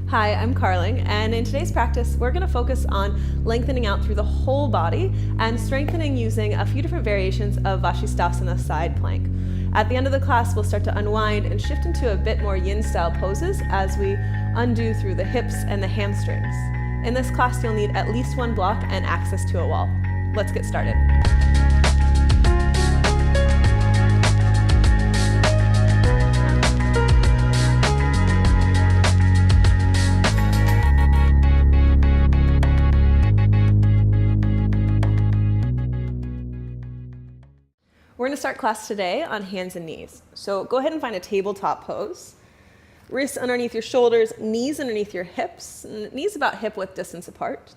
Hi, I'm Carling, and in today's practice, we're going to focus on lengthening out through the whole body and strengthening using a few different variations of Vashisthasana side plank. At the end of the class, we'll start to unwind and shift into a bit more yin-style poses as we undo through the hips and the hamstrings. In this class, you'll need at least one block and access to a wall. Let's get started. We're going to start class today on hands and knees. So go ahead and find a tabletop pose. Wrists underneath your shoulders, knees underneath your hips, knees about hip width distance apart.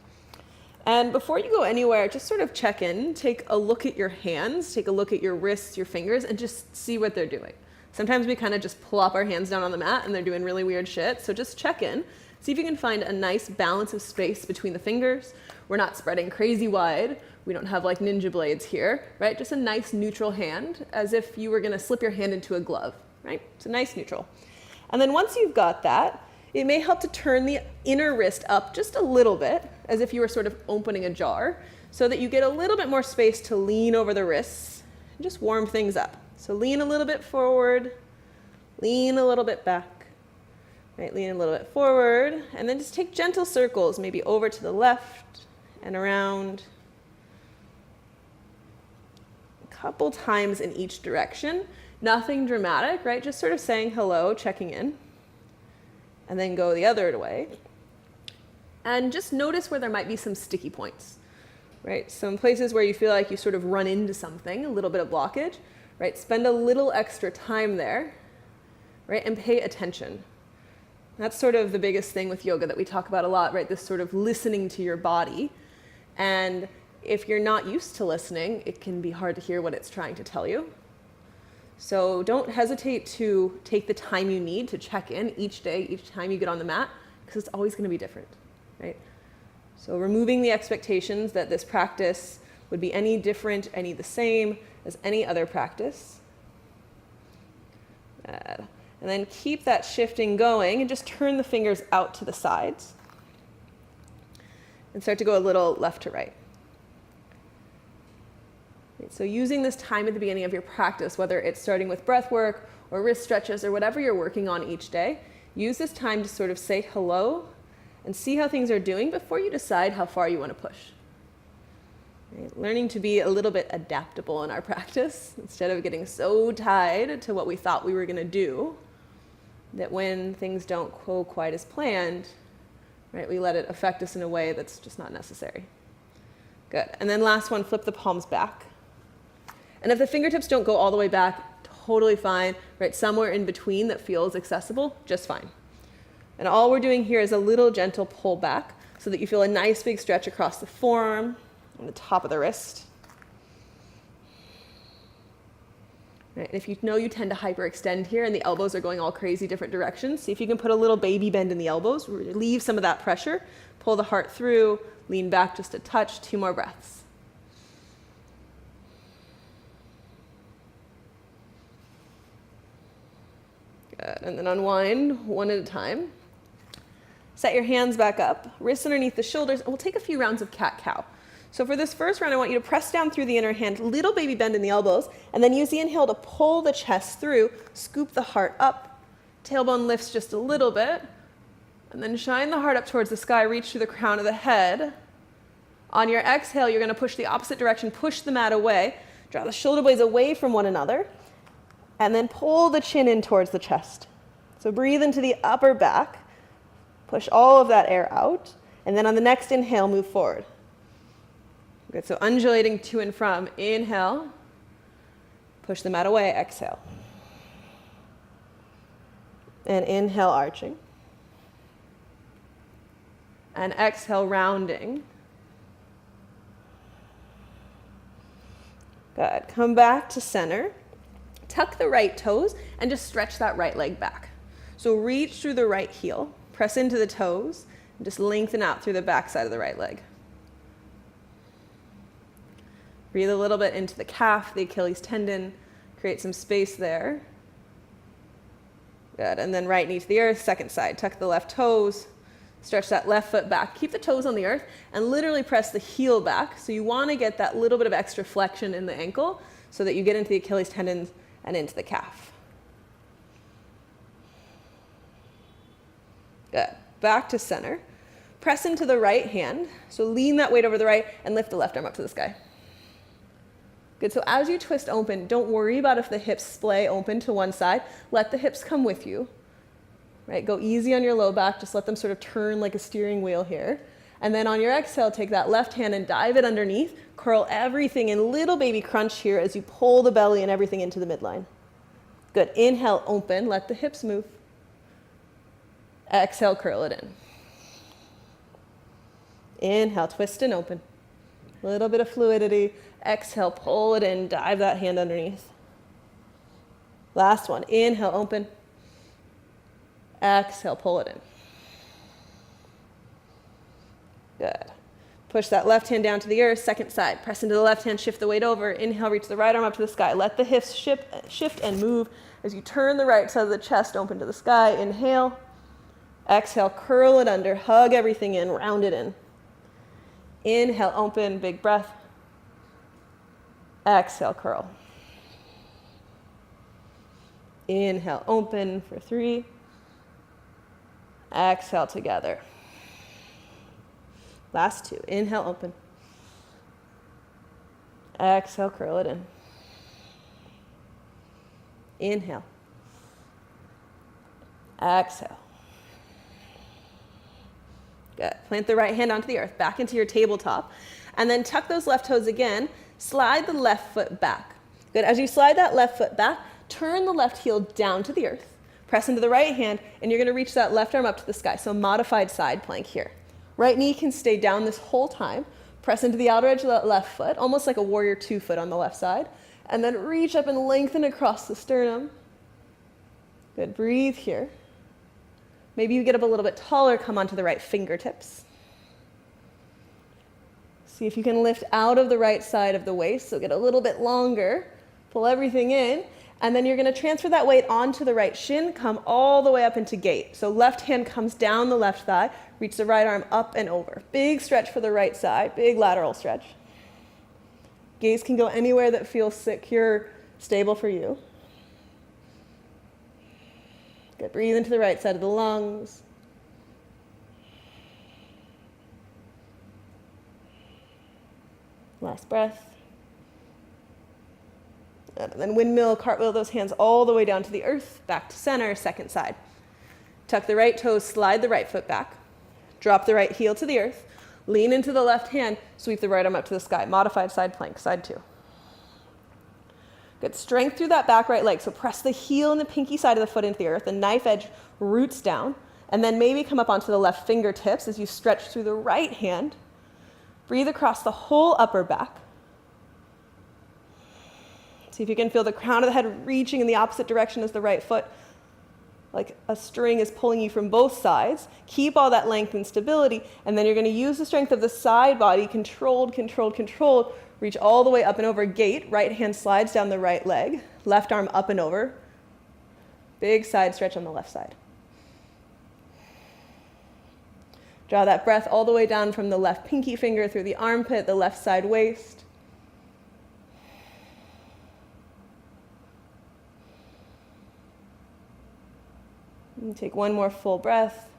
And before you go anywhere, just sort of check in, take a look at your hands, take a look at your wrists, your fingers, and just see what they're doing. Sometimes we kind of just plop our hands down on the mat and they're doing really weird shit. So just check in, see if you can find a nice balance of space between the fingers. We're not spreading crazy wide. We don't have like ninja blades here, right? Just a nice neutral hand, as if you were gonna slip your hand into a glove, right? It's a nice neutral. And then once you've got that, it may help to turn the inner wrist up just a little bit, as if you were sort of opening a jar, so that you get a little bit more space to lean over the wrists and just warm things up. So lean a little bit forward, lean a little bit back, right? Lean a little bit forward, and then just take gentle circles, maybe over to the left and around. Couple times in each direction. Nothing dramatic, right? Just sort of saying hello, checking in, and then go the other way. And just notice where there might be some sticky points, right? Some places where you feel like you sort of run into something, a little bit of blockage, right? Spend a little extra time there, right? And pay attention. That's sort of the biggest thing with yoga that we talk about a lot, right? This sort of listening to your body. And if you're not used to listening, it can be hard to hear what it's trying to tell you. So don't hesitate to take the time you need to check in each day, each time you get on the mat, because it's always going to be different, right? So removing the expectations that this practice would be any different, any the same as any other practice. And then keep that shifting going and just turn the fingers out to the sides and start to go a little left to right. So using this time at the beginning of your practice, whether it's starting with breath work or wrist stretches or whatever you're working on each day, use this time to sort of say hello and see how things are doing before you decide how far you want to push. Right? Learning to be a little bit adaptable in our practice instead of getting so tied to what we thought we were going to do that when things don't go quite as planned, right, we let it affect us in a way that's just not necessary. Good. And then last one, flip the palms back. And if the fingertips don't go all the way back, totally fine, right? Somewhere in between that feels accessible, just fine. And all we're doing here is a little gentle pull back so that you feel a nice big stretch across the forearm and the top of the wrist. Right? And if you know you tend to hyperextend here and the elbows are going all crazy different directions, see if you can put a little baby bend in the elbows, relieve some of that pressure, pull the heart through, lean back just a touch, 2 more breaths. Good. And then unwind one at a time. Set your hands back up, wrists underneath the shoulders, and we'll take a few rounds of cat-cow. So for this first round, I want you to press down through the inner hand, little baby bend in the elbows, and then use the inhale to pull the chest through, scoop the heart up, tailbone lifts just a little bit, and then shine the heart up towards the sky, reach through the crown of the head. On your exhale, you're going to push the opposite direction, push the mat away, draw the shoulder blades away from one another, and then pull the chin in towards the chest. So breathe into the upper back, push all of that air out, and then on the next inhale, move forward. Good, so undulating to and from, inhale, push the mat away, exhale. And inhale, arching. And exhale, rounding. Good, come back to center. Tuck the right toes and just stretch that right leg back. So reach through the right heel, press into the toes, and just lengthen out through the back side of the right leg. Breathe a little bit into the calf, the Achilles tendon, create some space there. Good, and then right knee to the earth, second side. Tuck the left toes, Stretch that left foot back. Keep the toes on the earth and literally press the heel back. So you want to get that little bit of extra flexion in the ankle so that you get into the Achilles tendons and into the calf. Good. Back to center. Press into the right hand. So lean that weight over the right and lift the left arm up to the sky. Good. So as you twist open, don't worry about if the hips splay open to one side. Let the hips come with you. Right? Go easy on your low back. Just let them sort of turn like a steering wheel here. And then on your exhale, take that left hand and dive it underneath. Curl everything in little baby crunch here as you pull the belly and everything into the midline. Good. Inhale, open. Let the hips move. Exhale, curl it in. Inhale, twist and open. A little bit of fluidity. Exhale, pull it in. Dive that hand underneath. Last one. Inhale, open. Exhale, pull it in. Good. Push that left hand down to the earth, second side. Press into the left hand, shift the weight over. Inhale, reach the right arm up to the sky. Let the hips shift and move as you turn the right side of the chest open to the sky. Inhale. Exhale, curl it under. Hug everything in, round it in. Inhale, open, big breath. Exhale, curl. Inhale, open for 3. Exhale together. Last 2. Inhale, open. Exhale, curl it in. Inhale. Exhale. Good. Plant the right hand onto the earth, back into your tabletop, and then tuck those left toes again. Slide the left foot back. Good. As you slide that left foot back, turn the left heel down to the earth. Press into the right hand, and you're going to reach that left arm up to the sky. So modified side plank here. Right knee can stay down this whole time. Press into the outer edge of that left foot, almost like a warrior 2 foot on the left side. And then reach up and lengthen across the sternum. Good. Breathe here. Maybe you get up a little bit taller, come onto the right fingertips. See if you can lift out of the right side of the waist, so get a little bit longer. Pull everything in. And then you're going to transfer that weight onto the right shin, come all the way up into gate. So left hand comes down the left thigh, reach the right arm up and over. Big stretch for the right side, big lateral stretch. Gaze can go anywhere that feels secure, stable for you. Good. Breathe into the right side of the lungs. Last breath. And then windmill, cartwheel those hands all the way down to the earth, back to center, second side. Tuck the right toes, slide the right foot back. Drop the right heel to the earth. Lean into the left hand, sweep the right arm up to the sky. Modified side plank, side 2. Good. Strength through that back right leg. So press the heel and the pinky side of the foot into the earth. The knife edge roots down. And then maybe come up onto the left fingertips as you stretch through the right hand. Breathe across the whole upper back. See if you can feel the crown of the head reaching in the opposite direction as the right foot, like a string is pulling you from both sides. Keep all that length and stability, and then you're going to use the strength of the side body, controlled, controlled, controlled. Reach all the way up and over gate. Right hand slides down the right leg. Left arm up and over. Big side stretch on the left side. Draw that breath all the way down from the left pinky finger through the armpit, the left side waist. And take one more full breath.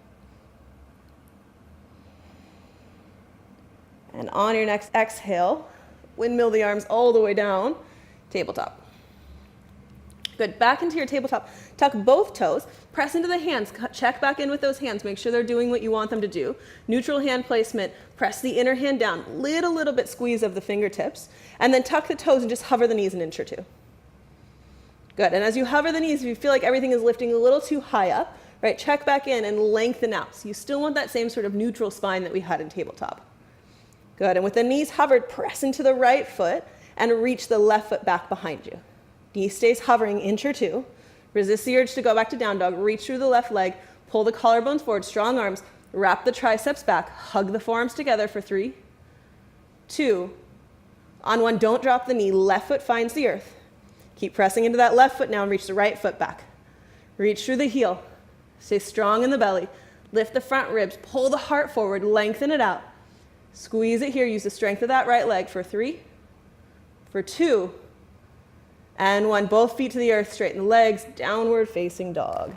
And on your next exhale, windmill the arms all the way down, tabletop. Good. Back into your tabletop. Tuck both toes. Press into the hands. Check back in with those hands. Make sure they're doing what you want them to do. Neutral hand placement. Press the inner hand down. Little bit squeeze of the fingertips. And then tuck the toes and just hover the knees an inch or 2. Good. And as you hover the knees, if you feel like everything is lifting a little too high up, right, check back in and lengthen out. So you still want that same sort of neutral spine that we had in tabletop. Good. And with the knees hovered, press into the right foot and reach the left foot back behind you. Knee stays hovering, inch or 2. Resist the urge to go back to down dog. Reach through the left leg. Pull the collarbones forward, strong arms. Wrap the triceps back. Hug the forearms together for 3, 2. On 1, don't drop the knee. Left foot finds the earth. Keep pressing into that left foot now and reach the right foot back. Reach through the heel. Stay strong in the belly. Lift the front ribs, pull the heart forward, lengthen it out. Squeeze it here, use the strength of that right leg for 3, for 2, and 1. Both feet to the earth, straighten the legs, downward facing dog.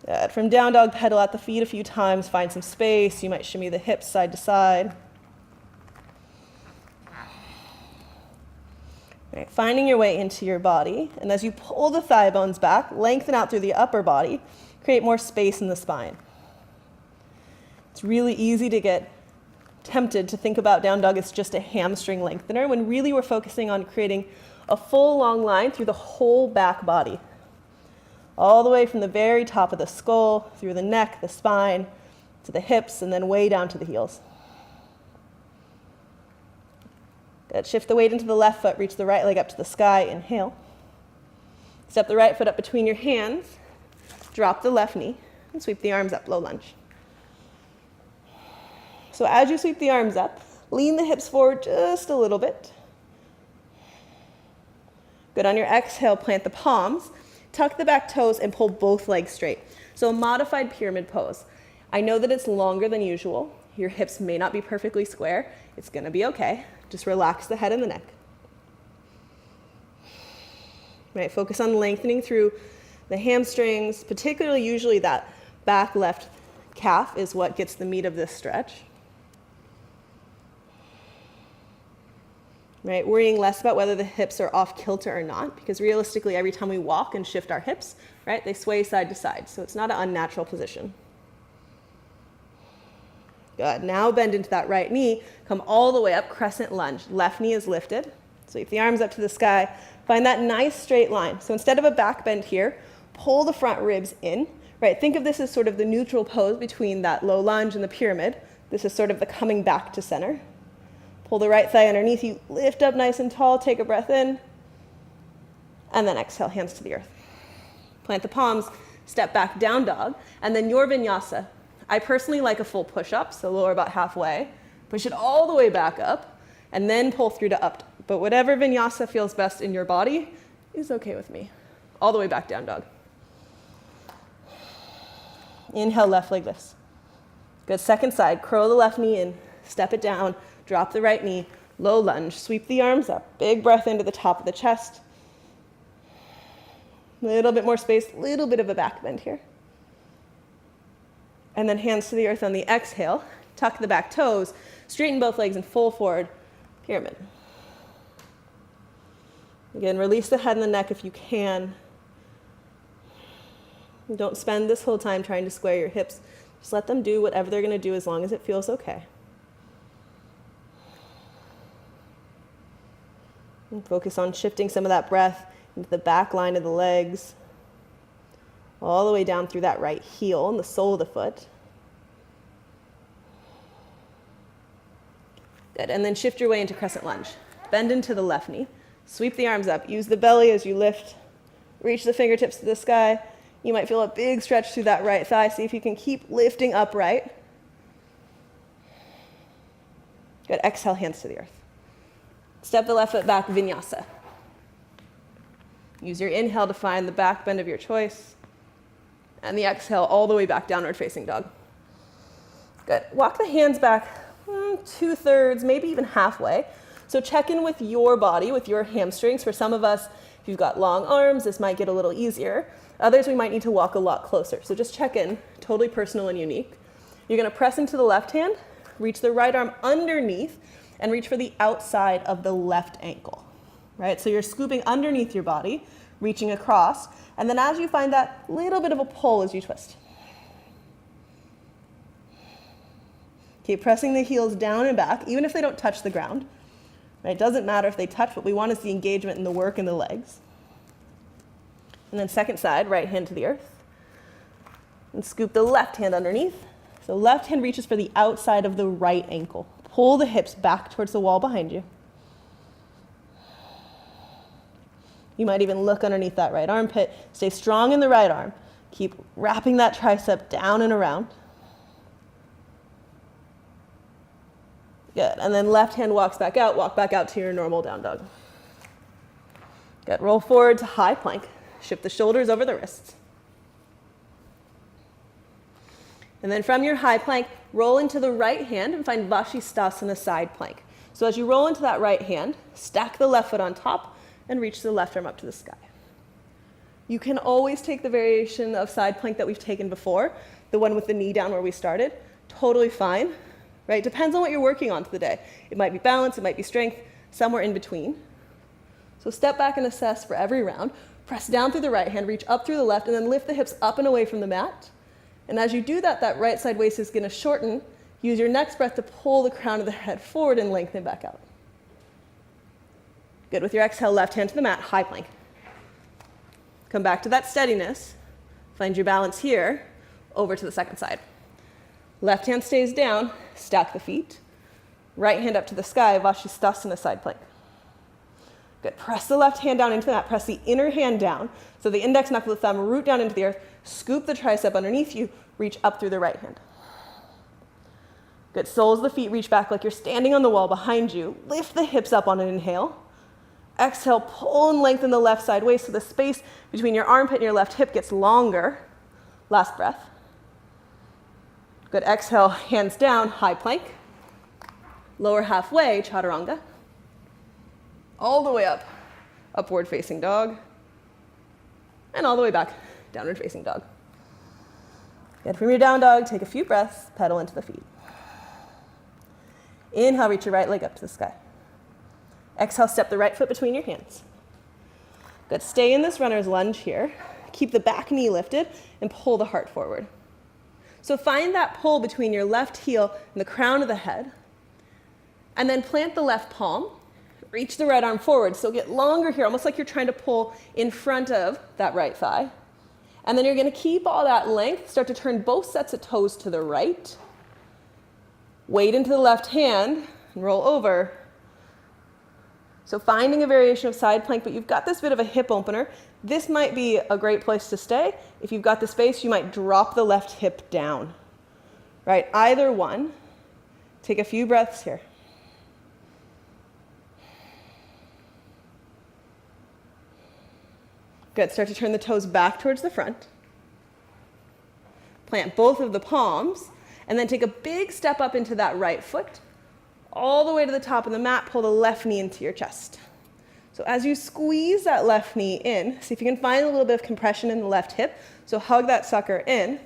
Good. From down dog, pedal at the feet a few times, find some space. You might shimmy the hips side to side. Right, finding your way into your body, and as you pull the thigh bones back, lengthen out through the upper body, create more space in the spine. It's really easy to get tempted to think about down dog as just a hamstring lengthener, when really we're focusing on creating a full long line through the whole back body. All the way from the very top of the skull, through the neck, the spine, to the hips, and then way down to the heels. Good. Shift the weight into the left foot, reach the right leg up to the sky, inhale. Step the right foot up between your hands, drop the left knee, and sweep the arms up, low lunge. So as you sweep the arms up, lean the hips forward just a little bit. Good. On your exhale, plant the palms, tuck the back toes, and pull both legs straight. So a modified pyramid pose. I know that it's longer than usual. Your hips may not be perfectly square. It's going to be okay. Just relax the head and the neck. Right, focus on lengthening through the hamstrings, particularly usually that back left calf is what gets the meat of this stretch. Right, worrying less about whether the hips are off kilter or not, because realistically every time we walk and shift our hips, right, they sway side to side, so it's not an unnatural position. Good. Now bend into that right knee. Come all the way up, crescent lunge. Left knee is lifted. Sweep the arms up to the sky. Find that nice straight line. So instead of a back bend here, pull the front ribs in. Right. Think of this as sort of the neutral pose between that low lunge and the pyramid. This is sort of the coming back to center. Pull the right thigh underneath you. Lift up nice and tall. Take a breath in. And then exhale, hands to the earth. Plant the palms. Step back, down dog. And then your vinyasa. I personally like a full push-up, so lower about halfway. Push it all the way back up, and then pull through to up. But whatever vinyasa feels best in your body is okay with me. All the way back, down dog. Inhale, left leg lifts. Good. Second side, curl the left knee in, step it down, drop the right knee, low lunge, sweep the arms up. Big breath into the top of the chest. A little bit more space, a little bit of a back bend here. And then hands to the earth on the exhale. Tuck the back toes. Straighten both legs and full forward pyramid. Again, release the head and the neck if you can. Don't spend this whole time trying to square your hips. Just let them do whatever they're going to do as long as it feels okay. And focus on shifting some of that breath into the back line of the legs, all the way down through that right heel and the sole of the foot. Good. And then shift your way into crescent lunge. Bend into the left knee. Sweep the arms up. Use the belly as you lift. Reach the fingertips to the sky. You might feel a big stretch through that right thigh. See if you can keep lifting upright. Good. Exhale, hands to the earth. Step the left foot back, vinyasa. Use your inhale to find the back bend of your choice. And the exhale all the way back, downward facing dog. Good. Walk the hands back 2/3, maybe even halfway. So check in with your body, with your hamstrings. For some of us, if you've got long arms, this might get a little easier. Others, we might need to walk a lot closer. So just check in, totally personal and unique. You're going to press into the left hand, reach the right arm underneath, and reach for the outside of the left ankle. Right? So you're scooping underneath your body, reaching across, and then as you find that little bit of a pull as you twist. Keep pressing the heels down and back, even if they don't touch the ground. Right? It doesn't matter if they touch, what we want is the engagement in the work in the legs. And then second side, right hand to the earth. And scoop the left hand underneath. So left hand reaches for the outside of the right ankle. Pull the hips back towards the wall behind you. You might even look underneath that right armpit. Stay strong in the right arm. Keep wrapping that tricep down and around. Good. And then left hand walks back out. Walk back out to your normal down dog. Good. Roll forward to high plank. Shift the shoulders over the wrists. And then from your high plank, roll into the right hand and find Vashisthasana side plank. So as you roll into that right hand, stack the left foot on top and reach the left arm up to the sky. You can always take the variation of side plank that we've taken before, the one with the knee down where we started, totally fine, right? Depends on what you're working on for the day. It might be balance, it might be strength, somewhere in between. So step back and assess for every round. Press down through the right hand, reach up through the left, and then lift the hips up and away from the mat. And as you do that, that right side waist is going to shorten. Use your next breath to pull the crown of the head forward and lengthen back out. Good. With your exhale, left hand to the mat, high plank. Come back to that steadiness. Find your balance here, over to the second side. Left hand stays down, stack the feet. Right hand up to the sky, Vashisthasana side plank. Good. Press the left hand down into the mat. Press the inner hand down. So the index knuckle of the thumb root down into the earth. Scoop the tricep underneath you. Reach up through the right hand. Good. Soles of the feet reach back like you're standing on the wall behind you. Lift the hips up on an inhale. Exhale, pull and lengthen the left side waist so the space between your armpit and your left hip gets longer. Last breath. Good. Exhale, hands down, high plank. Lower halfway, chaturanga. All the way up, upward facing dog. And all the way back, downward facing dog. Good. From your down dog, take a few breaths, pedal into the feet. Inhale, reach your right leg up to the sky. Exhale, step the right foot between your hands. Good. Stay in this runner's lunge here. Keep the back knee lifted and pull the heart forward. So find that pull between your left heel and the crown of the head. And then plant the left palm. Reach the right arm forward. So get longer here, almost like you're trying to pull in front of that right thigh. And then you're going to keep all that length. Start to turn both sets of toes to the right. Weight into the left hand and roll over. So finding a variation of side plank, but you've got this bit of a hip opener. This might be a great place to stay. If you've got the space, you might drop the left hip down. Right? Either one. Take a few breaths here. Good. Start to turn the toes back towards the front. Plant both of the palms, and then take a big step up into that right foot. All the way to the top of the mat, pull the left knee into your chest. So as you squeeze that left knee in, see if you can find a little bit of compression in the left hip. So hug that sucker in.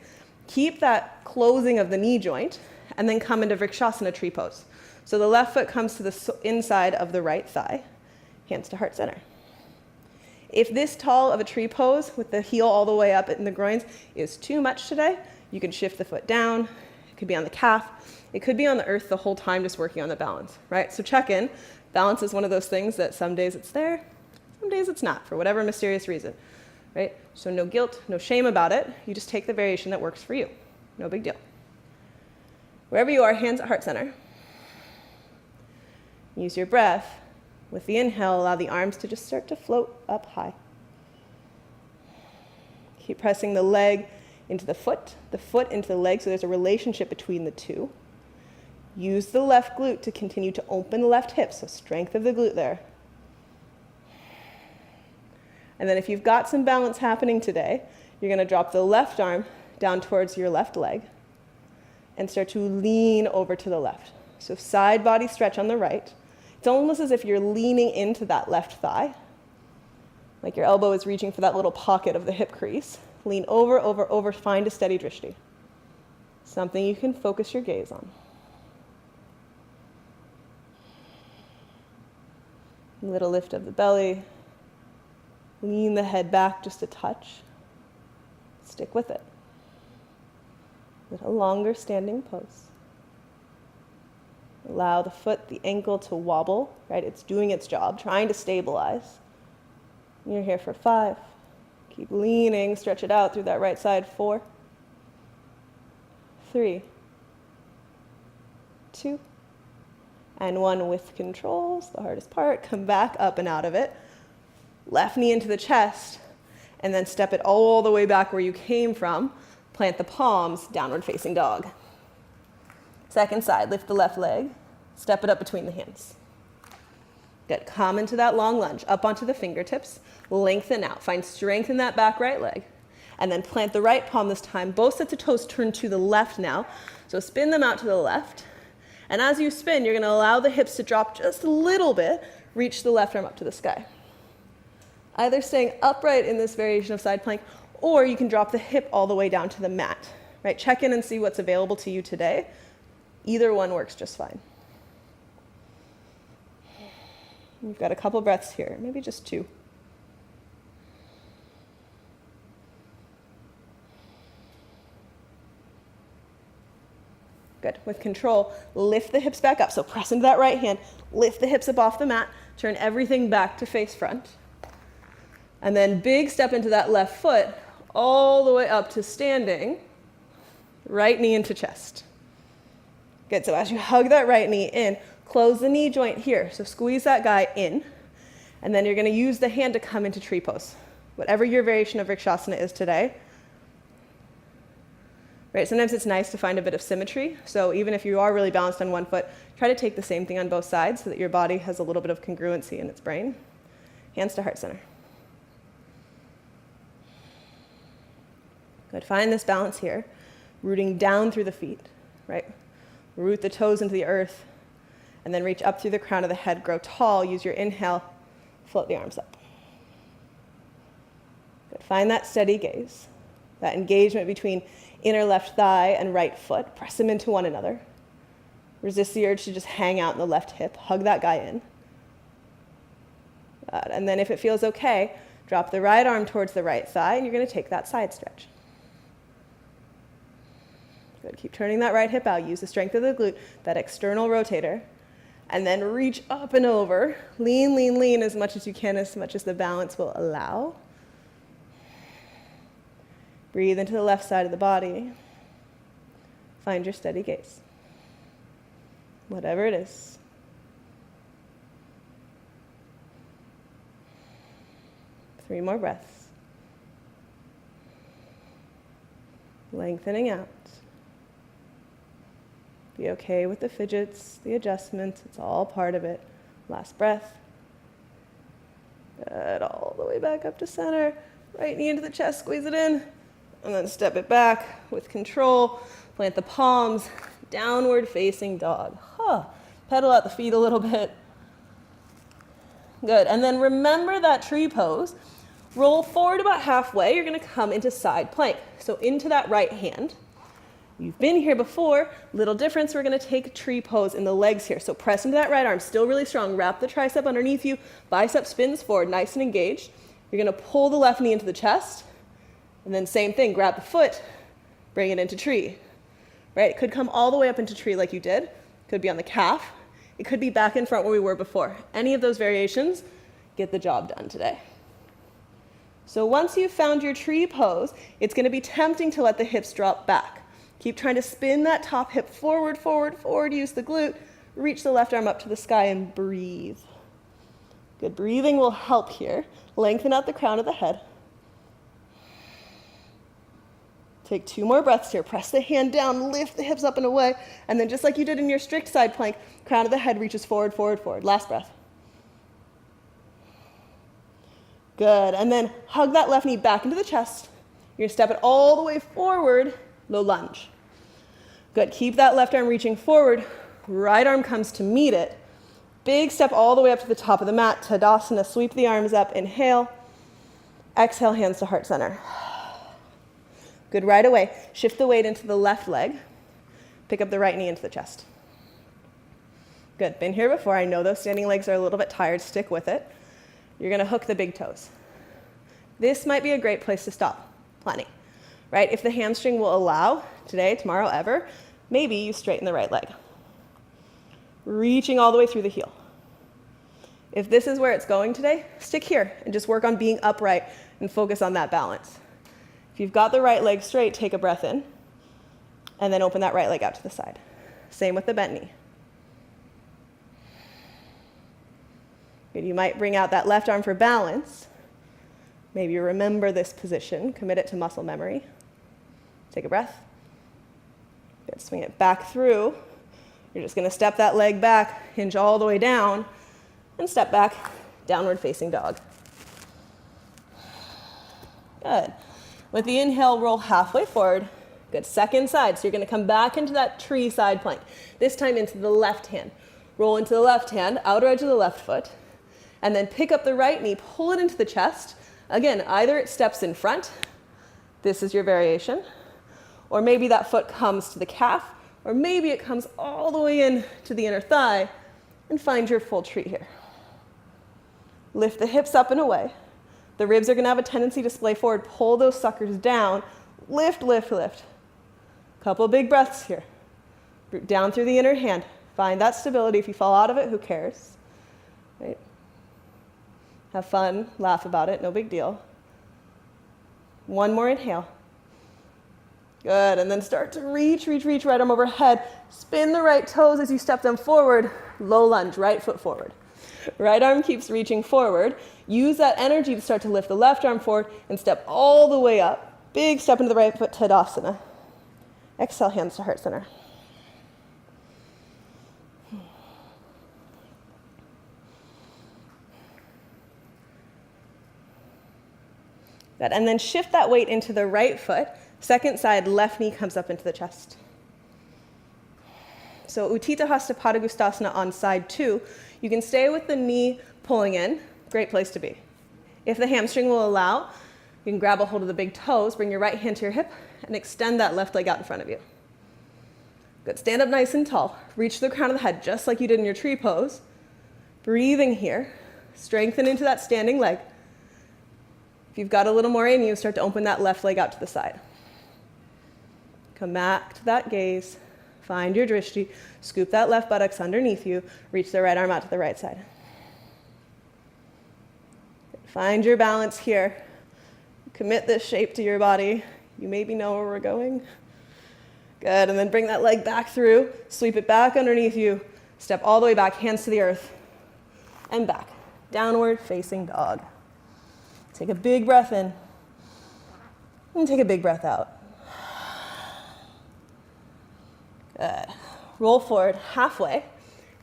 Keep that closing of the knee joint, and then come into Vrikshasana tree pose. So the left foot comes to the inside of the right thigh, hands to heart center. If this tall of a tree pose with the heel all the way up in the groins is too much today, you can shift the foot down. It could be on the calf. It could be on the earth the whole time, just working on the balance, right? So check in. Balance is one of those things that some days it's there, some days it's not, for whatever mysterious reason, right? So no guilt, no shame about it. You just take the variation that works for you. No big deal. Wherever you are, hands at heart center. Use your breath. With the inhale, allow the arms to just start to float up high. Keep pressing the leg into the foot into the leg, so there's a relationship between the two. Use the left glute to continue to open the left hip, so strength of the glute there. And then if you've got some balance happening today, you're going to drop the left arm down towards your left leg and start to lean over to the left. So side body stretch on the right. It's almost as if you're leaning into that left thigh, like your elbow is reaching for that little pocket of the hip crease. Lean over, over, over, find a steady drishti. Something you can focus your gaze on. Little lift of the belly. Lean the head back just a touch. Stick with it. Little longer standing pose. Allow the foot, the ankle to wobble, right? It's doing its job, trying to stabilize. You're here for 5. Keep leaning, stretch it out through that right side. 4, 3, 2, and 1 with controls, the hardest part. Come back up and out of it. Left knee into the chest, and then step it all the way back where you came from. Plant the palms, downward facing dog. Second side, lift the left leg, step it up between the hands. Good. Come into that long lunge, up onto the fingertips, lengthen out. Find strength in that back right leg. And then plant the right palm this time. Both sets of toes turn to the left now. So spin them out to the left. And as you spin, you're going to allow the hips to drop just a little bit. Reach the left arm up to the sky. Either staying upright in this variation of side plank, or you can drop the hip all the way down to the mat. Right? Check in and see what's available to you today. Either one works just fine. You've got a couple breaths here, maybe just 2. Good. With control, lift the hips back up. So press into that right hand, lift the hips up off the mat, turn everything back to face front. And then big step into that left foot, all the way up to standing, right knee into chest. Good. So as you hug that right knee in, close the knee joint here. So squeeze that guy in. And then you're going to use the hand to come into tree pose. Whatever your variation of Vrikshasana is today. Right? Sometimes it's nice to find a bit of symmetry. So even if you are really balanced on one foot, try to take the same thing on both sides so that your body has a little bit of congruency in its brain. Hands to heart center. Good. Find this balance here. Rooting down through the feet. Right? Root the toes into the earth. And then reach up through the crown of the head. Grow tall. Use your inhale. Float the arms up. Good. Find that steady gaze. That engagement between inner left thigh and right foot. Press them into one another. Resist the urge to just hang out in the left hip. Hug that guy in. Good. And then if it feels okay, drop the right arm towards the right thigh, and you're going to take that side stretch. Good. Keep turning that right hip out. Use the strength of the glute, that external rotator. And then reach up and over. Lean, lean, lean as much as you can, as much as the balance will allow. Breathe into the left side of the body. Find your steady gaze. Whatever it is. Three more breaths. Lengthening out. Be okay with the fidgets, the adjustments. It's all part of it. Last breath. Good. All the way back up to center. Right knee into the chest. Squeeze it in. And then step it back with control. Plant the palms. Downward facing dog. Pedal out the feet a little bit. Good. And then remember that tree pose. Roll forward about halfway. You're going to come into side plank. So into that right hand. You've been here before. Little difference. We're going to take tree pose in the legs here. So press into that right arm. Still really strong. Wrap the tricep underneath you. Bicep spins forward. Nice and engaged. You're going to pull the left knee into the chest. And then same thing. Grab the foot. Bring it into tree. Right? It could come all the way up into tree like you did. Could be on the calf. It could be back in front where we were before. Any of those variations, get the job done today. So once you've found your tree pose, it's going to be tempting to let the hips drop back. Keep trying to spin that top hip forward, forward, forward. Use the glute. Reach the left arm up to the sky and breathe. Good. Breathing will help here. Lengthen out the crown of the head. Take 2 more breaths here. Press the hand down, lift the hips up and away, and then just like you did in your strict side plank, crown of the head reaches forward, forward, forward. Last breath. Good. And then hug that left knee back into the chest. You're going to step it all the way forward, low lunge. Good. Keep that left arm reaching forward. Right arm comes to meet it. Big step all the way up to the top of the mat. Tadasana. Sweep the arms up. Inhale. Exhale, hands to heart center. Good. Right away, shift the weight into the left leg. Pick up the right knee into the chest. Good. Been here before. I know those standing legs are a little bit tired. Stick with it. You're going to hook the big toes. This might be a great place to stop planning, right? If the hamstring will allow, today, tomorrow, ever, maybe you straighten the right leg. Reaching all the way through the heel. If this is where it's going today, stick here and just work on being upright and focus on that balance. If you've got the right leg straight, take a breath in, and then open that right leg out to the side. Same with the bent knee. Good. You might bring out that left arm for balance. Maybe you remember this position. Commit it to muscle memory. Take a breath. Good. Swing it back through. You're just going to step that leg back, hinge all the way down, and step back, downward facing dog. Good. With the inhale, roll halfway forward. Good, second side. So you're gonna come back into that tree side plank. This time into the left hand. Roll into the left hand, outer edge of the left foot, and then pick up the right knee, pull it into the chest. Again, either it steps in front, this is your variation, or maybe that foot comes to the calf, or maybe it comes all the way in to the inner thigh, and find your full tree here. Lift the hips up and away. The ribs are gonna have a tendency to splay forward. Pull those suckers down. Lift, lift, lift. Couple big breaths here. Root down through the inner hand. Find that stability. If you fall out of it, who cares? Right? Have fun, laugh about it, no big deal. One more inhale. Good, and then start to reach, reach, reach, right arm overhead. Spin the right toes as you step them forward. Low lunge, right foot forward. Right arm keeps reaching forward. Use that energy to start to lift the left arm forward and step all the way up. Big step into the right foot, Tadasana. Exhale, hands to heart center. Good, and then shift that weight into the right foot. Second side, left knee comes up into the chest. So Utthita Hasta Padangusthasana on side 2. You can stay with the knee pulling in. Great place to be. If the hamstring will allow, you can grab a hold of the big toes, bring your right hand to your hip, and extend that left leg out in front of you. Good, stand up nice and tall. Reach the crown of the head just like you did in your tree pose. Breathing here. Strengthen into that standing leg. If you've got a little more in you, start to open that left leg out to the side. Come back to that gaze. Find your drishti. Scoop that left buttocks underneath you. Reach the right arm out to the right side. Find your balance here. Commit this shape to your body. You maybe know where we're going. Good, and then bring that leg back through. Sweep it back underneath you. Step all the way back, hands to the earth. And back. Downward facing dog. Take a big breath in. And take a big breath out. Good. Roll forward halfway,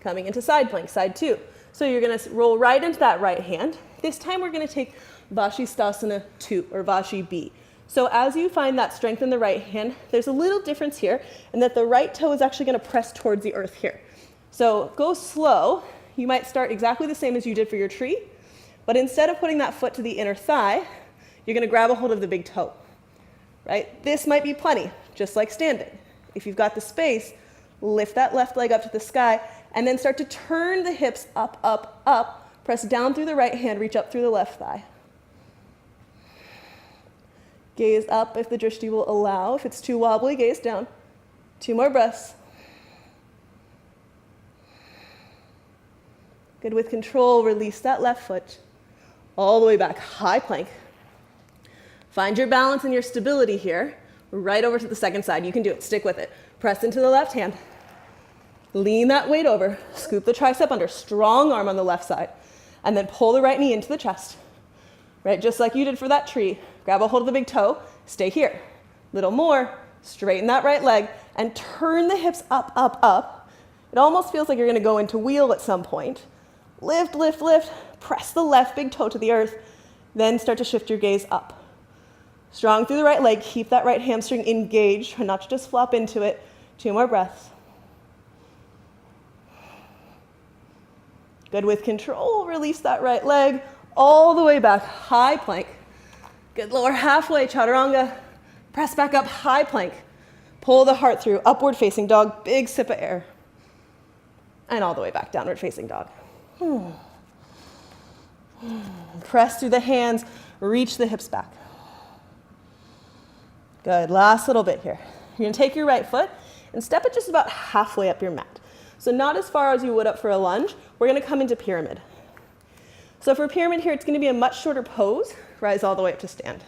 coming into side plank, side 2. So you're going to roll right into that right hand. This time we're going to take Vashisthasana 2, or Vashi B. So as you find that strength in the right hand, there's a little difference here, in that the right toe is actually going to press towards the earth here. So go slow. You might start exactly the same as you did for your tree, but instead of putting that foot to the inner thigh, you're going to grab a hold of the big toe. Right? This might be plenty, just like standing. If you've got the space, lift that left leg up to the sky, and then start to turn the hips up, up, up. Press down through the right hand, reach up through the left thigh. Gaze up if the drishti will allow. If it's too wobbly, gaze down. 2 more breaths. Good, with control, release that left foot all the way back, high plank. Find your balance and your stability here. Right over to the second side. You can do it. Stick with it. Press into the left hand. Lean that weight over. Scoop the tricep under. Strong arm on the left side. And then pull the right knee into the chest. Right, just like you did for that tree. Grab a hold of the big toe. Stay here. Little more. Straighten that right leg and turn the hips up, up, up. It almost feels like you're going to go into wheel at some point. Lift, lift, lift. Press the left big toe to the earth. Then start to shift your gaze up. Strong through the right leg. Keep that right hamstring engaged. Try not to just flop into it. 2 more breaths. Good, with control, release that right leg all the way back, high plank. Good, lower halfway, chaturanga. Press back up, high plank. Pull the heart through, upward facing dog, big sip of air. And all the way back, downward facing dog. Press through the hands, reach the hips back. Good, last little bit here. You're gonna take your right foot and step it just about halfway up your mat. So not as far as you would up for a lunge. We're gonna come into pyramid. So for pyramid here, it's gonna be a much shorter pose. Rise all the way up to stand.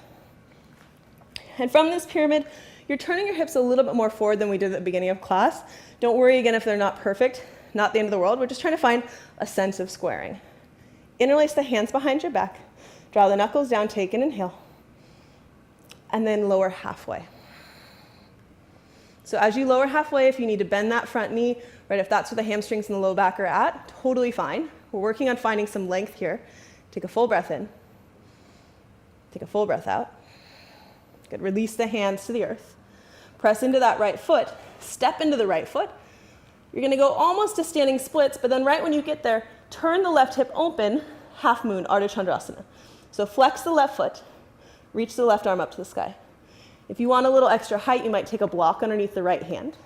And from this pyramid, you're turning your hips a little bit more forward than we did at the beginning of class. Don't worry again if they're not perfect, not the end of the world. We're just trying to find a sense of squaring. Interlace the hands behind your back. Draw the knuckles down, take an inhale. And then lower halfway. So as you lower halfway, if you need to bend that front knee, right, if that's where the hamstrings and the low back are at, totally fine. We're working on finding some length here. Take a full breath in. Take a full breath out. Good. Release the hands to the earth. Press into that right foot. Step into the right foot. You're going to go almost to standing splits, but then right when you get there, turn the left hip open, half moon, Ardha Chandrasana. So flex the left foot, reach the left arm up to the sky. If you want a little extra height, you might take a block underneath the right hand.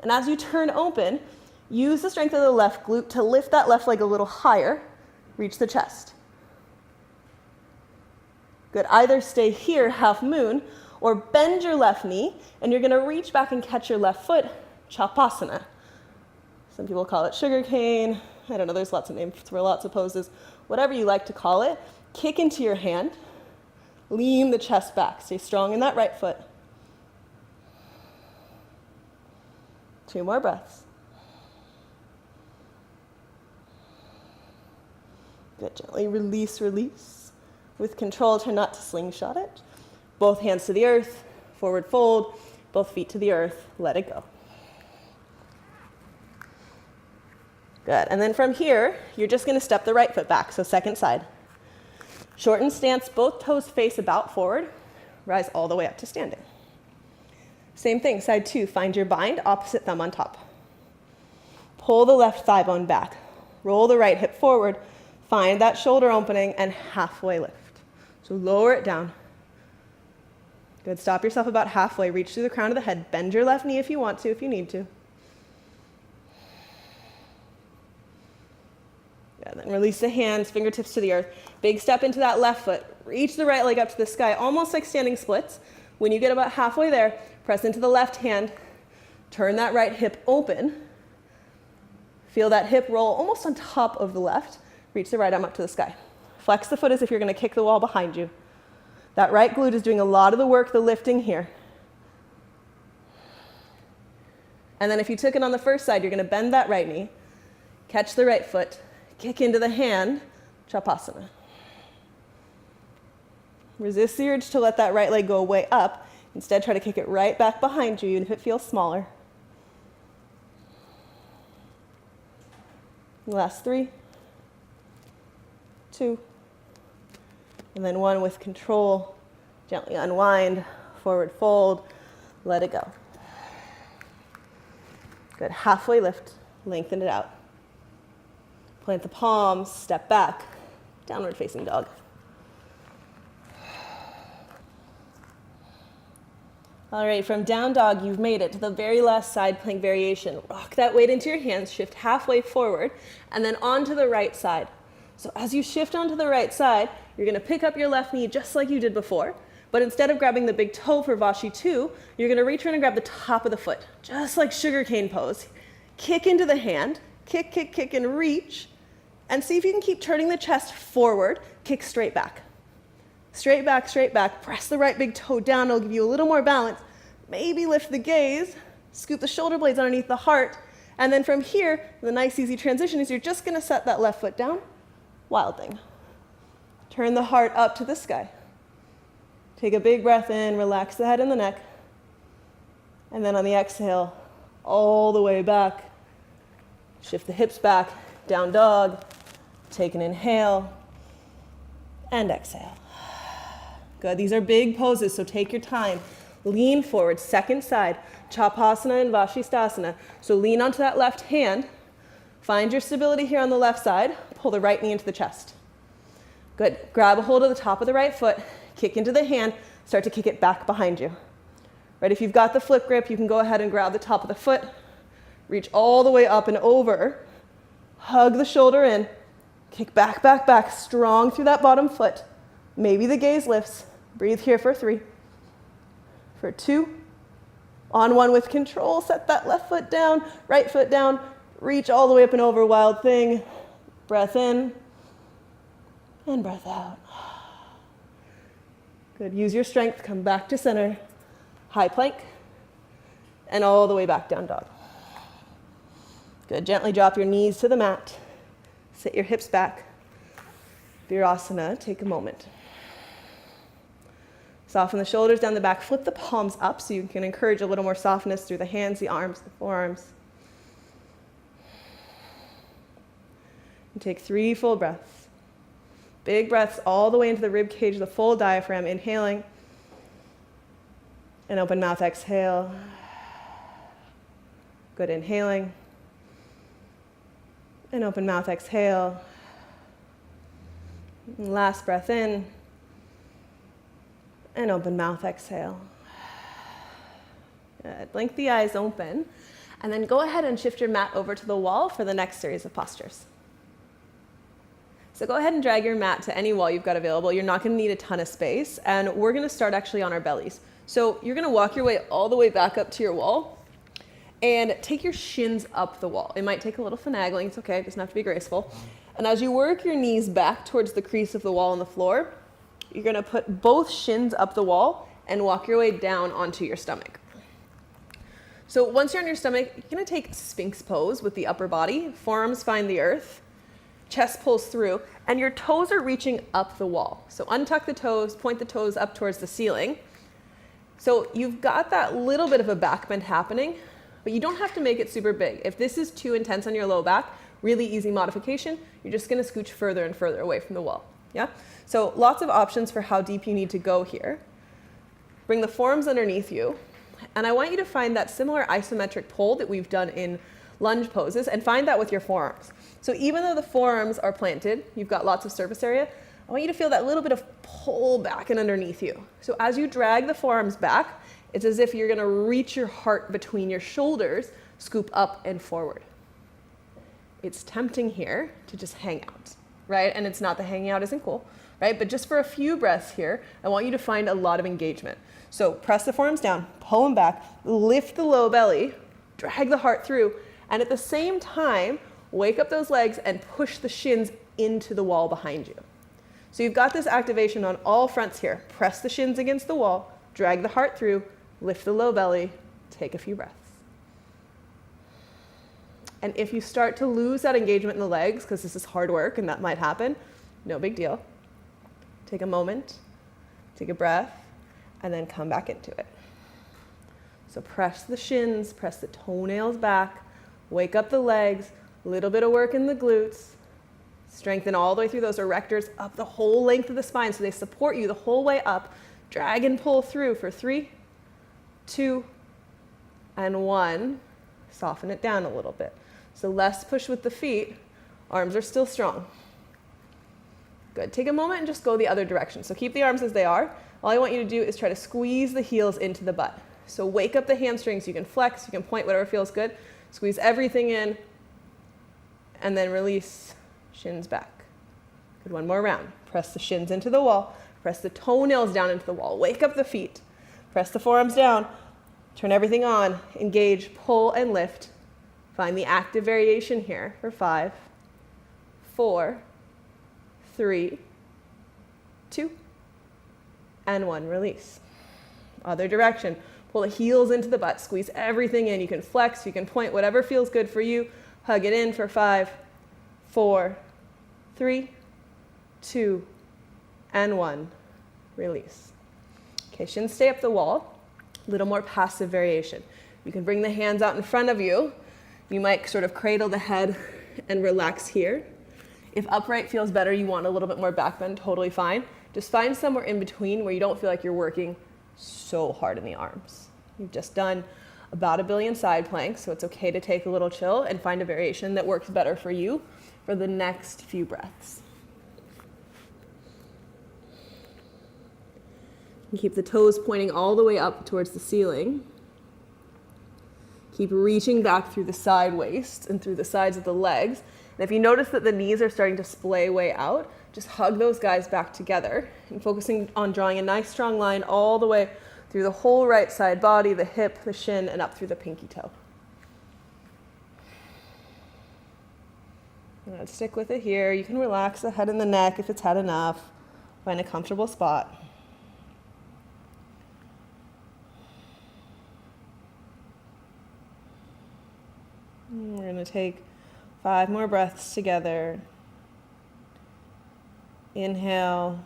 And as you turn open, use the strength of the left glute to lift that left leg a little higher, reach the chest. Good. Either stay here, half moon, or bend your left knee, and you're going to reach back and catch your left foot, Chapasana. Some people call it sugar cane. I don't know, there's lots of names for lots of poses. Whatever you like to call it, kick into your hand, lean the chest back. Stay strong in that right foot. 2 more breaths. Good. Gently release, release. With control, try not to slingshot it. Both hands to the earth, forward fold, both feet to the earth, let it go. Good. And then from here, you're just going to step the right foot back, so second side. Shorten stance, both toes face about forward, rise all the way up to standing. Same thing, side 2, find your bind, opposite thumb on top. Pull the left thigh bone back, roll the right hip forward, find that shoulder opening, and halfway lift. So lower it down. Good. Stop yourself about halfway. Reach through the crown of the head. Bend your left knee if you want to, if you need to. Good. Then release the hands, fingertips to the earth. Big step into that left foot. Reach the right leg up to the sky, almost like standing splits. When you get about halfway there, press into the left hand. Turn that right hip open. Feel that hip roll almost on top of the left. Reach the right arm up to the sky. Flex the foot as if you're going to kick the wall behind you. That right glute is doing a lot of the work, the lifting here. And then if you took it on the first side, you're going to bend that right knee, catch the right foot, kick into the hand, Chapasana. Resist the urge to let that right leg go way up. Instead, try to kick it right back behind you, even if it feels smaller. Last 3, 2, and then 1 with control. Gently unwind, forward fold, let it go. Good. Halfway lift, lengthen it out. Plant the palms, step back, downward facing dog. All right, from down dog, you've made it to the very last side plank variation. Rock that weight into your hands, shift halfway forward, and then onto the right side. So as you shift onto the right side, you're going to pick up your left knee just like you did before, but instead of grabbing the big toe for Vashi 2, you're going to reach around and grab the top of the foot, just like sugar cane pose. Kick into the hand, kick, kick, kick, and reach, and see if you can keep turning the chest forward, kick straight back. Straight back, press the right big toe down, it'll give you a little more balance. Maybe lift the gaze, scoop the shoulder blades underneath the heart, and then from here, the nice easy transition is you're just going to set that left foot down, wild thing. Turn the heart up to the sky. Take a big breath in, relax the head and the neck, and then on the exhale, all the way back. Shift the hips back, down dog, take an inhale, and exhale. Good. These are big poses, so take your time. Lean forward, second side, Chapasana and Vashisthasana. So lean onto that left hand. Find your stability here on the left side. Pull the right knee into the chest. Good. Grab a hold of the top of the right foot, kick into the hand, start to kick it back behind you. Right, if you've got the flip grip, you can go ahead and grab the top of the foot, reach all the way up and over, hug the shoulder in, kick back, back, back, strong through that bottom foot. Maybe the gaze lifts. Breathe here for 3, for 2, on 1 with control, set that left foot down, right foot down, reach all the way up and over, wild thing. Breath in, and breath out. Good, use your strength, come back to center, high plank, and all the way back down dog. Good, gently drop your knees to the mat, sit your hips back. Virasana, take a moment. Soften the shoulders down the back, flip the palms up so you can encourage a little more softness through the hands, the arms, the forearms. And take 3 full breaths. Big breaths all the way into the rib cage, the full diaphragm, inhaling And open mouth, exhale. Good, inhaling. And open mouth, exhale. And last breath in. And open mouth, exhale. Good. Blink the eyes open. And then go ahead and shift your mat over to the wall for the next series of postures. So go ahead and drag your mat to any wall you've got available. You're not going to need a ton of space. And we're going to start actually on our bellies. So you're going to walk your way all the way back up to your wall and take your shins up the wall. It might take a little finagling. It's okay. It doesn't have to be graceful. And as you work your knees back towards the crease of the wall on the floor, you're going to put both shins up the wall and walk your way down onto your stomach. So once you're on your stomach, you're going to take Sphinx pose with the upper body. Forearms find the earth. Chest pulls through. And your toes are reaching up the wall. So untuck the toes, point the toes up towards the ceiling. So you've got that little bit of a back bend happening, but you don't have to make it super big. If this is too intense on your low back, really easy modification, you're just going to scooch further and further away from the wall. Yeah? So lots of options for how deep you need to go here. Bring the forearms underneath you. And I want you to find that similar isometric pull that we've done in lunge poses and find that with your forearms. So even though the forearms are planted, you've got lots of surface area, I want you to feel that little bit of pull back and underneath you. So as you drag the forearms back, it's as if you're going to reach your heart between your shoulders, scoop up and forward. It's tempting here to just hang out, right? And it's not that hanging out isn't cool, right? But just for a few breaths here, I want you to find a lot of engagement. So press the forearms down, pull them back, lift the low belly, drag the heart through, and at the same time, wake up those legs and push the shins into the wall behind you. So you've got this activation on all fronts here. Press the shins against the wall, drag the heart through, lift the low belly, take a few breaths. And if you start to lose that engagement in the legs, because this is hard work and that might happen, no big deal. Take a moment, take a breath, and then come back into it. So press the shins, press the toenails back, wake up the legs, a little bit of work in the glutes, strengthen all the way through those erectors up the whole length of the spine so they support you the whole way up. Drag and pull through for 3, 2, and 1. Soften it down a little bit. So less push with the feet, arms are still strong. Good, take a moment and just go the other direction. So keep the arms as they are. All I want you to do is try to squeeze the heels into the butt. So wake up the hamstrings, you can flex, you can point, whatever feels good. Squeeze everything in, and then release, shins back. Good, one more round. Press the shins into the wall, press the toenails down into the wall, wake up the feet, press the forearms down, turn everything on, engage, pull and lift. Find the active variation here for 5, 4, 3, 2, and 1, release. Other direction, pull the heels into the butt, squeeze everything in. You can flex, you can point, whatever feels good for you. Hug it in for 5, 4, 3, 2, and 1, release. Okay, shins stay up the wall. A little more passive variation. You can bring the hands out in front of you. You might sort of cradle the head and relax here. If upright feels better, you want a little bit more back bend, totally fine. Just find somewhere in between where you don't feel like you're working so hard in the arms. You've just done about 1 billion side planks, so it's okay to take a little chill and find a variation that works better for you for the next few breaths. And keep the toes pointing all the way up towards the ceiling. Keep reaching back through the side waist and through the sides of the legs. And if you notice that the knees are starting to splay way out, just hug those guys back together and focusing on drawing a nice strong line all the way through the whole right side body, the hip, the shin, and up through the pinky toe. And stick with it here. You can relax the head and the neck if it's had enough. Find a comfortable spot. And we're going to take 5 more breaths together. Inhale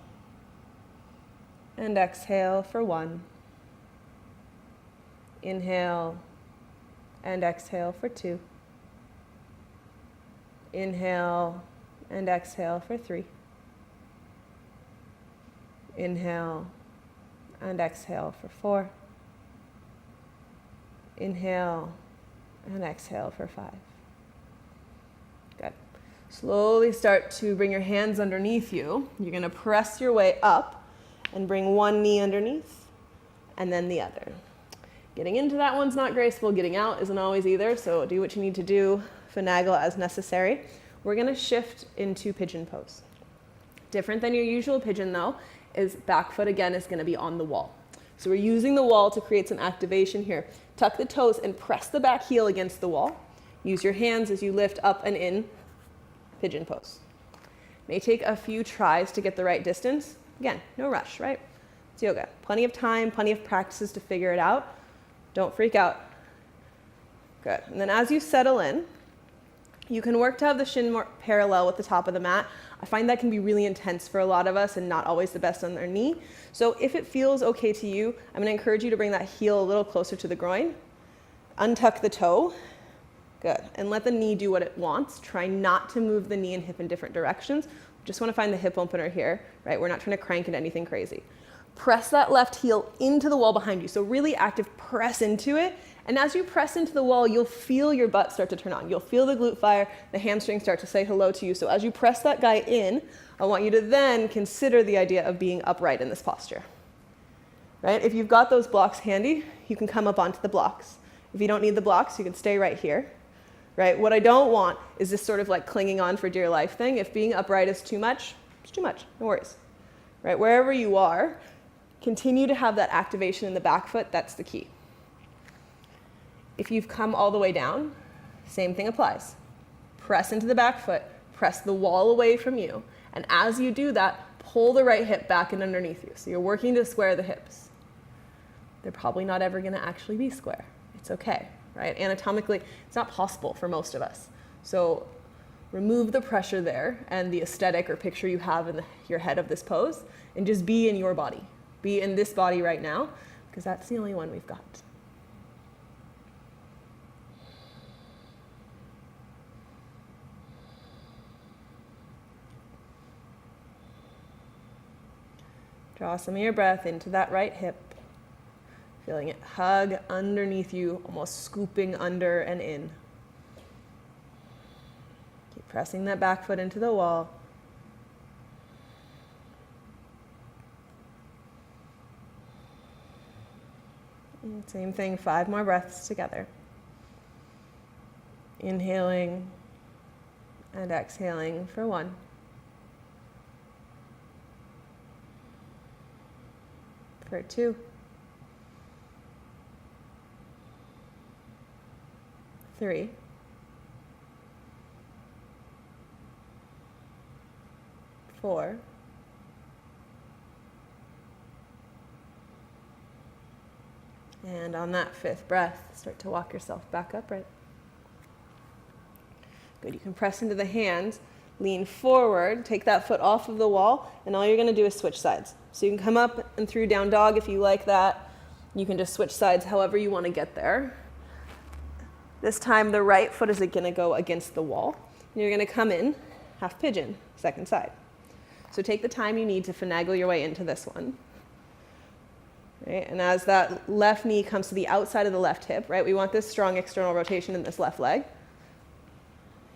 and exhale for 1. Inhale and exhale for 2. Inhale and exhale for 3. Inhale and exhale for 4. Inhale and exhale for 5. Good. Slowly start to bring your hands underneath you. You're going to press your way up and bring one knee underneath and then the other. Getting into that one's not graceful. Getting out isn't always either, so do what you need to do. Finagle as necessary. We're going to shift into pigeon pose. Different than your usual pigeon, though, is back foot again is going to be on the wall. So we're using the wall to create some activation here. Tuck the toes and press the back heel against the wall. Use your hands as you lift up and in, pigeon pose. May take a few tries to get the right distance. Again, no rush, right? It's yoga. Plenty of time, plenty of practices to figure it out. Don't freak out. Good. And then as you settle in, you can work to have the shin more parallel with the top of the mat. I find that can be really intense for a lot of us and not always the best on their knee. So if it feels okay to you, I'm going to encourage you to bring that heel a little closer to the groin. Untuck the toe. Good. And let the knee do what it wants. Try not to move the knee and hip in different directions. Just want to find the hip opener here, right? We're not trying to crank into anything crazy. Press that left heel into the wall behind you. So really active press into it. And as you press into the wall, you'll feel your butt start to turn on. You'll feel the glute fire, the hamstrings start to say hello to you. So as you press that guy in, I want you to then consider the idea of being upright in this posture. Right? If you've got those blocks handy, you can come up onto the blocks. If you don't need the blocks, you can stay right here. Right? What I don't want is this sort of like clinging on for dear life thing. If being upright is too much, it's too much. No worries. Right? Wherever you are, continue to have that activation in the back foot. That's the key. If you've come all the way down, same thing applies. Press into the back foot, press the wall away from you, and as you do that, pull the right hip back and underneath you. So you're working to square the hips. They're probably not ever going to actually be square. It's okay, right? Anatomically, it's not possible for most of us. So remove the pressure there and the aesthetic or picture you have in your head of this pose, and just be in your body. Be in this body right now, because that's the only one we've got. Draw some of your breath into that right hip, feeling it hug underneath you, almost scooping under and in. Keep pressing that back foot into the wall. And same thing, 5 more breaths together. Inhaling and exhaling for 1. For 2. 3. 4. And on that 5th breath, start to walk yourself back upright. Good, you can press into the hands, lean forward, take that foot off of the wall, and all you're going to do is switch sides. So you can come up and through down dog if you like that. You can just switch sides however you want to get there. This time the right foot is going to go against the wall. And you're going to come in, half pigeon, second side. So take the time you need to finagle your way into this one. Right? And as that left knee comes to the outside of the left hip, right, we want this strong external rotation in this left leg.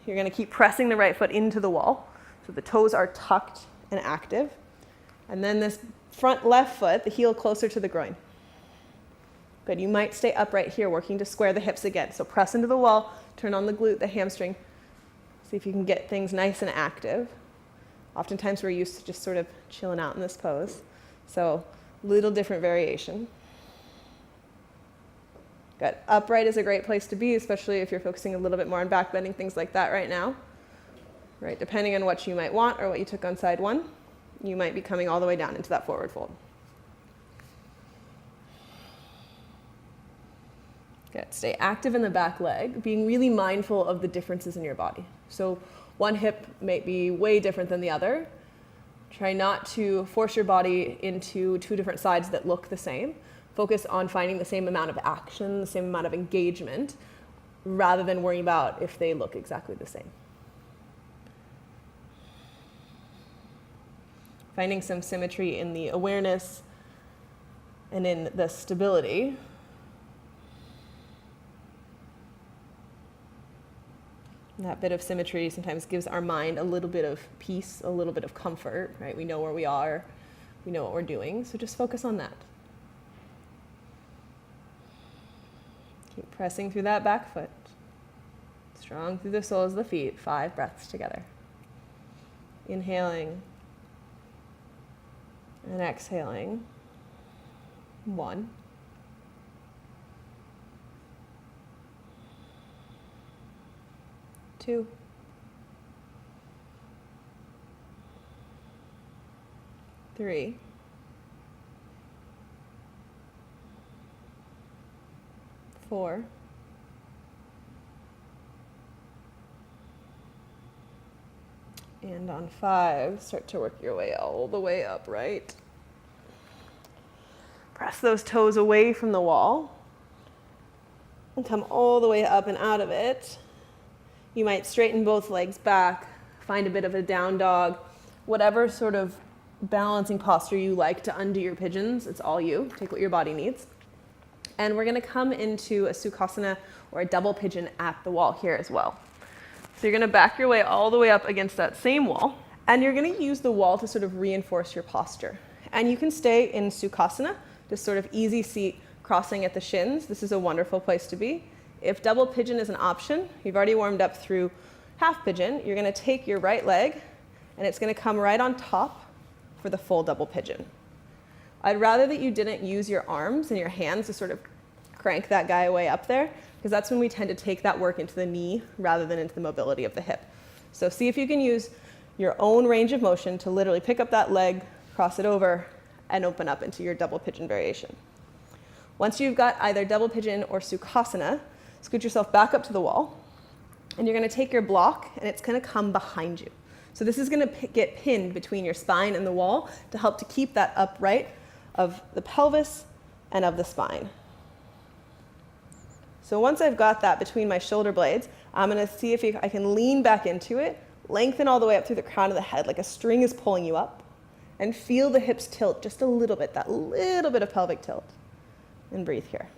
You're going to keep pressing the right foot into the wall. So the toes are tucked and active. And then this front left foot, the heel closer to the groin. Good. You might stay upright here, working to square the hips again. So press into the wall, turn on the glute, the hamstring. See if you can get things nice and active. Oftentimes we're used to just sort of chilling out in this pose. So little different variation. Good. Upright is a great place to be, especially if you're focusing a little bit more on back bending, things like that right now. Right, depending on what you might want or what you took on side 1, you might be coming all the way down into that forward fold. Good. Stay active in the back leg, being really mindful of the differences in your body. So one hip may be way different than the other. Try not to force your body into 2 different sides that look the same. Focus on finding the same amount of action, the same amount of engagement, rather than worrying about if they look exactly the same. Finding some symmetry in the awareness and in the stability. And that bit of symmetry sometimes gives our mind a little bit of peace, a little bit of comfort, right? We know where we are, we know what we're doing, so just focus on that. Keep pressing through that back foot. Strong through the soles of the feet. 5 breaths together. Inhaling and exhaling. 1. 2. 3. 4. 5, start to work your way all the way up, right? Press those toes away from the wall and come all the way up and out of it. You might straighten both legs back, find a bit of a down dog, whatever sort of balancing posture you like to undo your pigeons. It's all you. Take what your body needs. And we're going to come into a Sukhasana or a double pigeon at the wall here as well. So you're going to back your way all the way up against that same wall, and you're going to use the wall to sort of reinforce your posture. And you can stay in Sukhasana, just sort of easy seat, crossing at the shins. This is a wonderful place to be. If double pigeon is an option, you've already warmed up through half pigeon, you're going to take your right leg, and it's going to come right on top for the full double pigeon. I'd rather that you didn't use your arms and your hands to sort of crank that guy way up there, because that's when we tend to take that work into the knee rather than into the mobility of the hip. So see if you can use your own range of motion to literally pick up that leg, cross it over, and open up into your double pigeon variation. Once you've got either double pigeon or Sukhasana, scoot yourself back up to the wall, and you're going to take your block, and it's going to come behind you. So this is going to get pinned between your spine and the wall to help to keep that upright of the pelvis and of the spine. So once I've got that between my shoulder blades, I'm going to see if I can lean back into it, lengthen all the way up through the crown of the head like a string is pulling you up, and feel the hips tilt just a little bit, that little bit of pelvic tilt. And breathe here.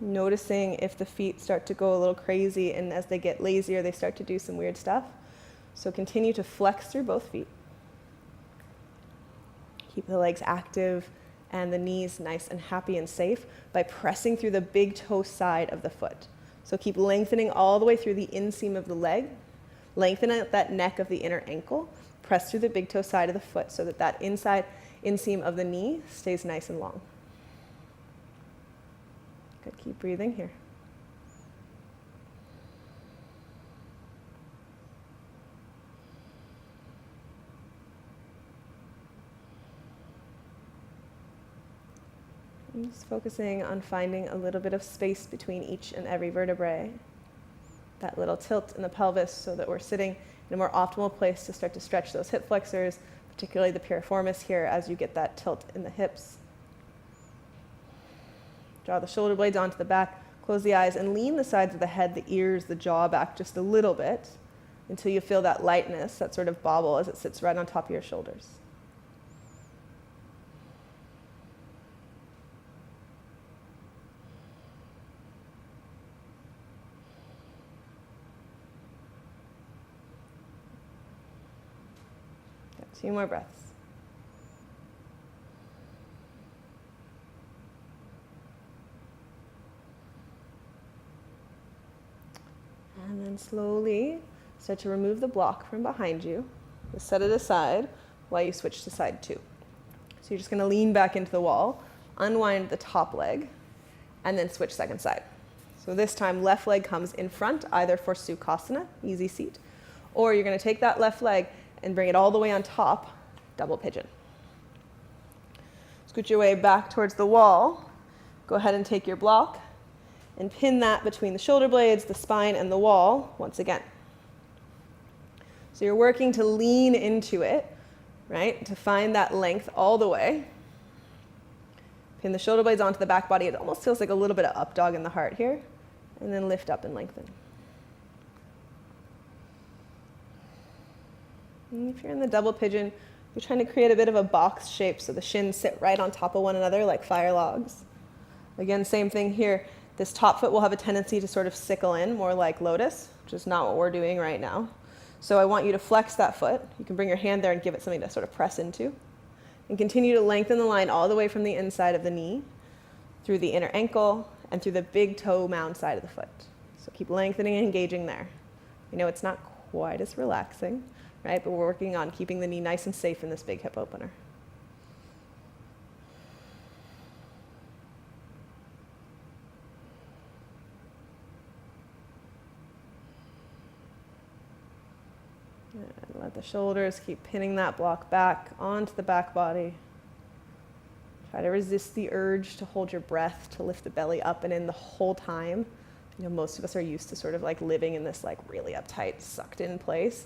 Noticing if the feet start to go a little crazy, and as they get lazier, they start to do some weird stuff. So continue to flex through both feet. Keep the legs active and the knees nice and happy and safe by pressing through the big toe side of the foot. So keep lengthening all the way through the inseam of the leg. Lengthen at that neck of the inner ankle. Press through the big toe side of the foot so that that inside inseam of the knee stays nice and long. Good, keep breathing here. I'm just focusing on finding a little bit of space between each and every vertebrae. That little tilt in the pelvis so that we're sitting in a more optimal place to start to stretch those hip flexors, particularly the piriformis here as you get that tilt in the hips. Draw the shoulder blades onto the back, close the eyes, and lean the sides of the head, the ears, the jaw back just a little bit until you feel that lightness, that sort of bobble as it sits right on top of your shoulders. Got 2 more breaths. And then slowly start to remove the block from behind you. Just set it aside while you switch to side 2. So you're just going to lean back into the wall, unwind the top leg, and then switch second side. So this time left leg comes in front, either for Sukhasana, easy seat, or you're going to take that left leg and bring it all the way on top, double pigeon. Scoot your way back towards the wall. Go ahead and take your block and pin that between the shoulder blades, the spine, and the wall once again. So you're working to lean into it, right? To find that length all the way. Pin the shoulder blades onto the back body. It almost feels like a little bit of up dog in the heart here. And then lift up and lengthen. And if you're in the double pigeon, you're trying to create a bit of a box shape so the shins sit right on top of one another like fire logs. Again, same thing here. This top foot will have a tendency to sort of sickle in, more like lotus, which is not what we're doing right now. So I want you to flex that foot. You can bring your hand there and give it something to sort of press into. And continue to lengthen the line all the way from the inside of the knee, through the inner ankle, and through the big toe mound side of the foot. So keep lengthening and engaging there. You know, it's not quite as relaxing, right? But we're working on keeping the knee nice and safe in this big hip opener. And let the shoulders keep pinning that block back onto the back body. Try to resist the urge to hold your breath, to lift the belly up and in the whole time. You know, most of us are used to sort of like living in this like really uptight, sucked in place.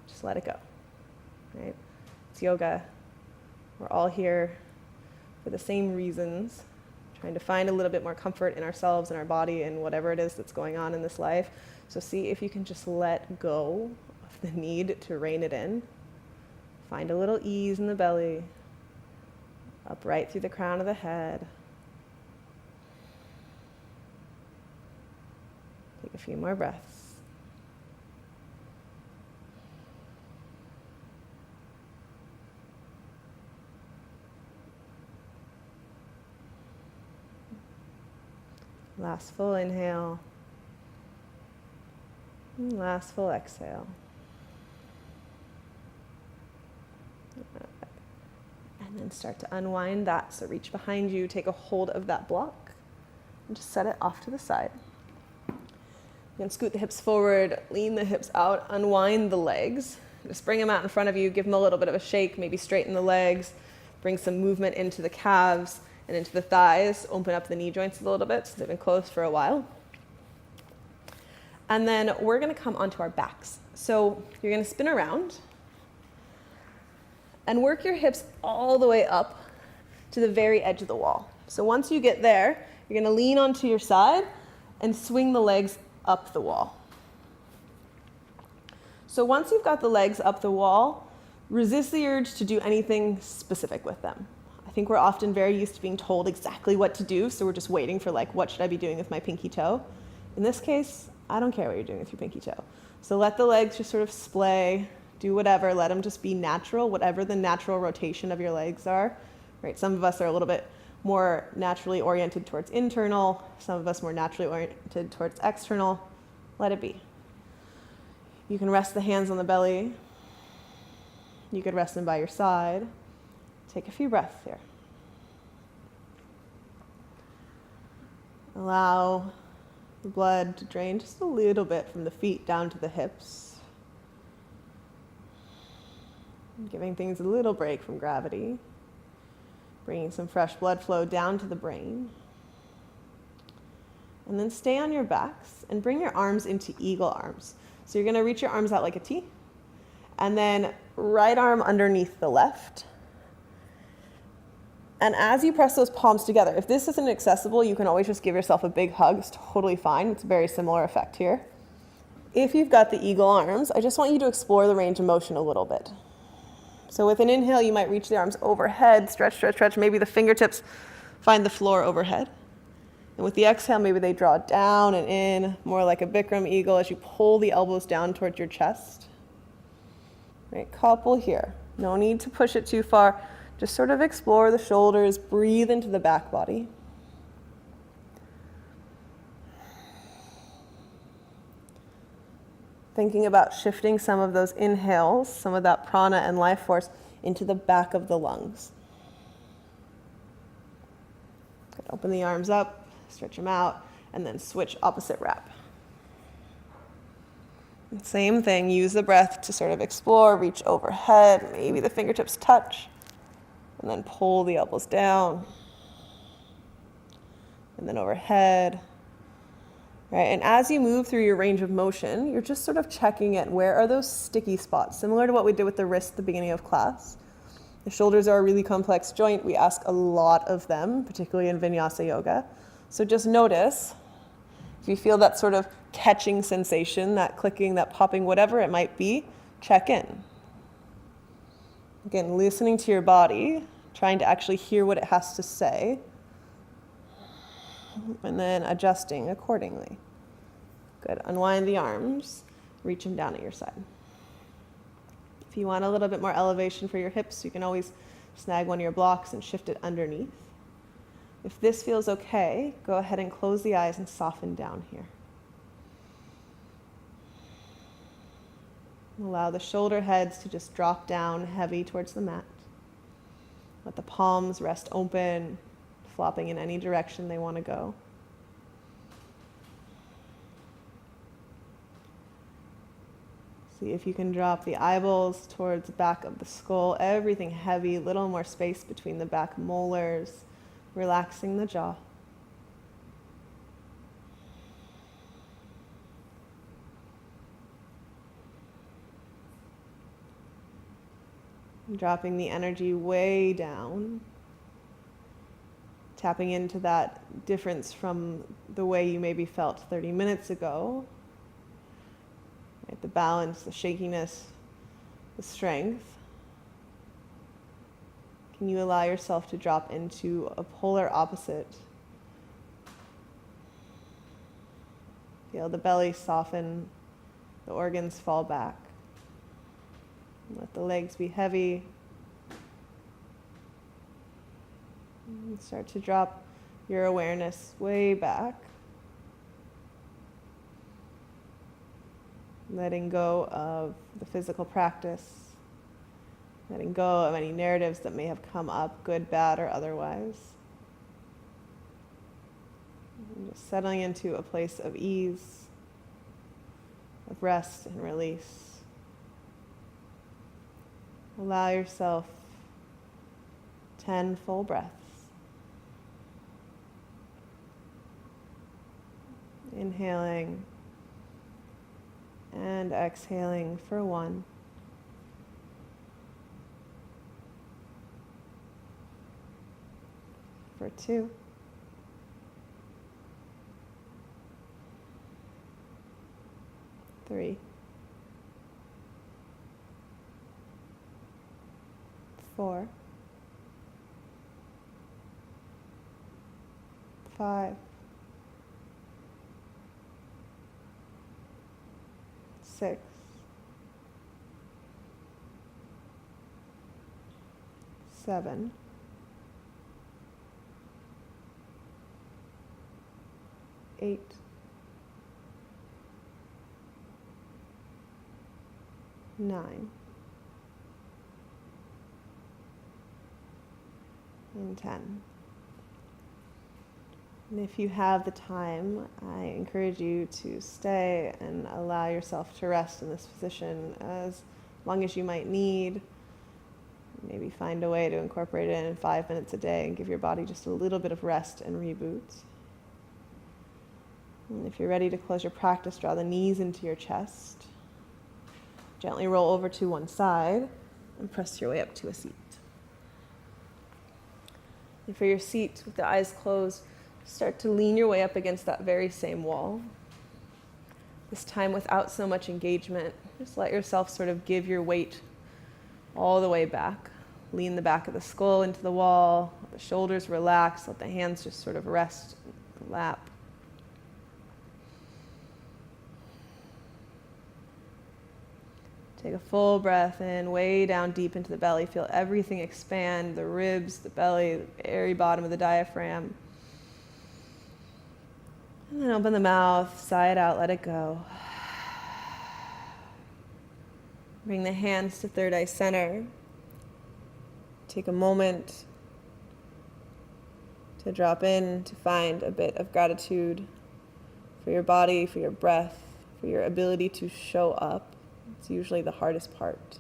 Just let it go, right? It's yoga. We're all here for the same reasons, trying to find a little bit more comfort in ourselves and our body and whatever it is that's going on in this life. So see if you can just let go of the need to rein it in. Find a little ease in the belly, up right through the crown of the head. Take a few more breaths. Last full inhale. And last full exhale. And then start to unwind that. So reach behind you, take a hold of that block, and just set it off to the side. You can scoot the hips forward, lean the hips out, unwind the legs. Just bring them out in front of you, give them a little bit of a shake, maybe straighten the legs, bring some movement into the calves and into the thighs, open up the knee joints a little bit since they've been closed for a while. And then we're gonna come onto our backs. So you're gonna spin around and work your hips all the way up to the very edge of the wall. So once you get there, you're gonna lean onto your side and swing the legs up the wall. So once you've got the legs up the wall, resist the urge to do anything specific with them. I think we're often very used to being told exactly what to do, so we're just waiting for like, what should I be doing with my pinky toe? In this case, I don't care what you're doing with your pinky toe. So let the legs just sort of splay, do whatever, let them just be natural, whatever the natural rotation of your legs are, right? Some of us are a little bit more naturally oriented towards internal, some of us more naturally oriented towards external. Let it be. You can rest the hands on the belly. You could rest them by your side. Take a few breaths here. Allow the blood to drain just a little bit from the feet down to the hips. Giving things a little break from gravity. Bringing some fresh blood flow down to the brain. And then stay on your backs and bring your arms into eagle arms. So you're going to reach your arms out like a T. And then right arm underneath the left. And as you press those palms together, if this isn't accessible, you can always just give yourself a big hug. It's totally fine. It's a very similar effect here. If you've got the eagle arms, I just want you to explore the range of motion a little bit. So with an inhale, you might reach the arms overhead, stretch, stretch, stretch. Maybe the fingertips find the floor overhead. And with the exhale, maybe they draw down and in, more like a Bikram eagle as you pull the elbows down towards your chest. Right, couple here. No need to push it too far. Just sort of explore the shoulders, breathe into the back body. Thinking about shifting some of those inhales, some of that prana and life force into the back of the lungs. Good. Open the arms up, stretch them out, and then switch opposite wrap. And same thing, use the breath to sort of explore, reach overhead, maybe the fingertips touch, and then pull the elbows down, and then overhead. Right? And as you move through your range of motion, you're just sort of checking in. Where are those sticky spots? Similar to what we did with the wrist at the beginning of class. The shoulders are a really complex joint. We ask a lot of them, particularly in Vinyasa yoga. So just notice, if you feel that sort of catching sensation, that clicking, that popping, whatever it might be, check in. Again, listening to your body, trying to actually hear what it has to say. And then adjusting accordingly. Good. Unwind the arms. Reach them down at your side. If you want a little bit more elevation for your hips, you can always snag one of your blocks and shift it underneath. If this feels okay, go ahead and close the eyes and soften down here. Allow the shoulder heads to just drop down heavy towards the mat. Let the palms rest open, flopping in any direction they want to go. See if you can drop the eyeballs towards the back of the skull, everything heavy, little more space between the back molars, relaxing the jaw. Dropping the energy way down, tapping into that difference from the way you maybe felt 30 minutes ago. Right, the balance, the shakiness, the strength. Can you allow yourself to drop into a polar opposite? Feel the belly soften, the organs fall back. Let the legs be heavy. And start to drop your awareness way back. Letting go of the physical practice. Letting go of any narratives that may have come up, good, bad, or otherwise. And just settling into a place of ease, of rest and release. Allow yourself 10 full breaths. Inhaling and exhaling for 1. For 2. Three. 4. 5. 6. 7. 8. 9. And 10. And if you have the time, I encourage you to stay and allow yourself to rest in this position as long as you might need. Maybe find a way to incorporate it in 5 minutes a day and give your body just a little bit of rest and reboot. And if you're ready to close your practice, draw the knees into your chest. Gently roll over to one side and press your way up to a seat. And for your seat, with the eyes closed, start to lean your way up against that very same wall. This time without so much engagement. Just let yourself sort of give your weight all the way back. Lean the back of the skull into the wall, let the shoulders relax, let the hands just sort of rest in the lap. Take a full breath in, way down deep into the belly. Feel everything expand, the ribs, the belly, the very bottom of the diaphragm. And then open the mouth, sigh it out, let it go. Bring the hands to third eye center. Take a moment to drop in, to find a bit of gratitude for your body, for your breath, for your ability to show up. It's usually the hardest part.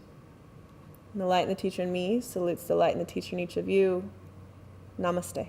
And the light in the teacher in me salutes the light in the teacher in each of you. Namaste.